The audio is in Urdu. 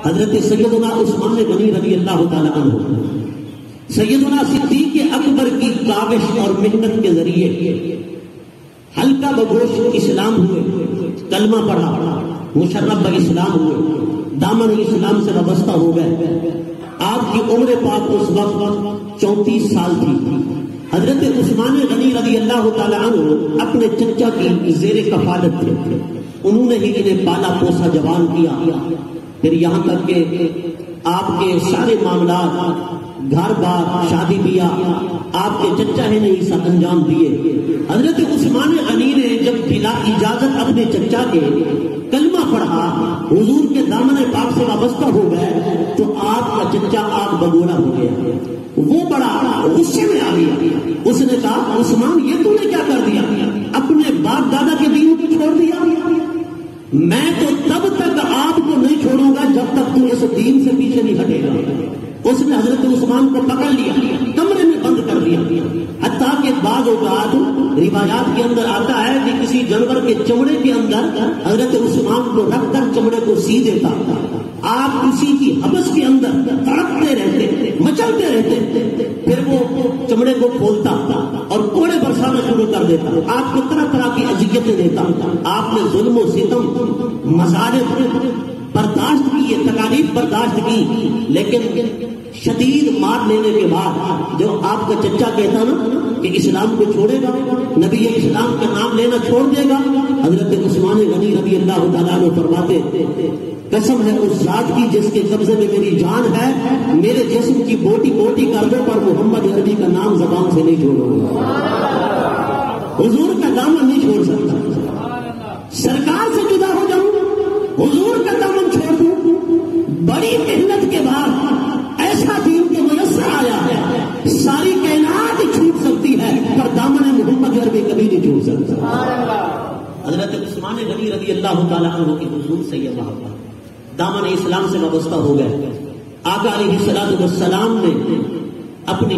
حضرت سیدنا عثمان غنی رضی اللہ تعالیٰ عنہ سیدنا صدیق اکبر کی کاوش اور محنت کے ذریعے ہلکا بگوش اسلام ہوئے، کلمہ پڑھا، مشرف باسلام ہوئے، دامن اسلام سے وابستہ ہو گئے۔ آپ کی عمر پاک اس وقت 34 سال تھی۔ حضرت عثمان غنی رضی اللہ تعالیٰ عنہ اپنے چچا کی زیر کفالت تھے، انہوں نے ہی انہیں پالا پوسا جوان کیا، پھر یہاں تک کہ آپ کے سارے معاملات، گھر بار، شادی بیاہ آپ کے چچا ہی نے ہی سب انجام دیے۔ حضرت عثمان غنی نے جب بلا اجازت اپنے چچا کے کلمہ پڑھا، حضور کے دامن پاک سے وابستہ ہو گئے، تو آپ کا چچا آگ بگولا ہو گیا۔ وہ بڑا غصے میں آ گیا، اس نے کہا عثمان یہ تو نے کیا کر دیا، اپنے باپ دادا کے دین کو چھوڑ دیا؟ میں تو تب تک آپ کو نہیں چھوڑوں گا جب تک تو اس دین سے پیچھے نہیں ہٹے گا۔ اس نے حضرت عثمان کو پکڑ لیا، کمرے میں بند کر دیا، حتیٰ کہ بعض اوقات روایات کے اندر آتا ہے کہ کسی جانور کے چمڑے کے اندر حضرت عثمان کو رکھ کر چمڑے کو سی دیتا، آپ اسی کی حبس کے اندر تڑپتے رہتے، مچلتے رہتے، پھر وہ چمڑے کو کھولتا اور کوڑے برسانا شروع کر دیتا، آپ کو طرح طرح کی اذیتیں دیتا۔ آپ نے ظلم و ستم، مصائب برداشت کی، یہ تکالیف برداشت کی، لیکن شدید مار لینے کے بعد جو آپ کا چچا کہتا نا کہ اسلام کو چھوڑے گا، نبی اسلام کا نام لینا چھوڑ دے گا، حضرت عثمان غنی رضی اللہ تعالیٰ عنہ فرماتے قسم ہے اس ذات کی جس کے قبضے میں میری جان ہے، میرے جسم کی بوٹی بوٹی کر دو پر محمد عربی کا نام زبان سے نہیں چھوڑوں گا۔ حضور کا دامن نہیں چھوڑ سکتا، سرکار سے جدا ہو جاؤں، حضور کا دامن چھوڑ دوں، بڑی محنت کے بعد ایسا دین کے میسر آیا ہے، ساری کائنات چھوٹ سکتی ہے پر دامن محمد عربی کبھی نہیں چھوٹ سکتا۔ حضرت عثمان غنی رضی اللہ تعالیٰ عنہ کے حضور سے یہ محبت، دامن اسلام سے وابستہ ہو گئے۔ آقا علیہ الصلوۃ والسلام نے اپنی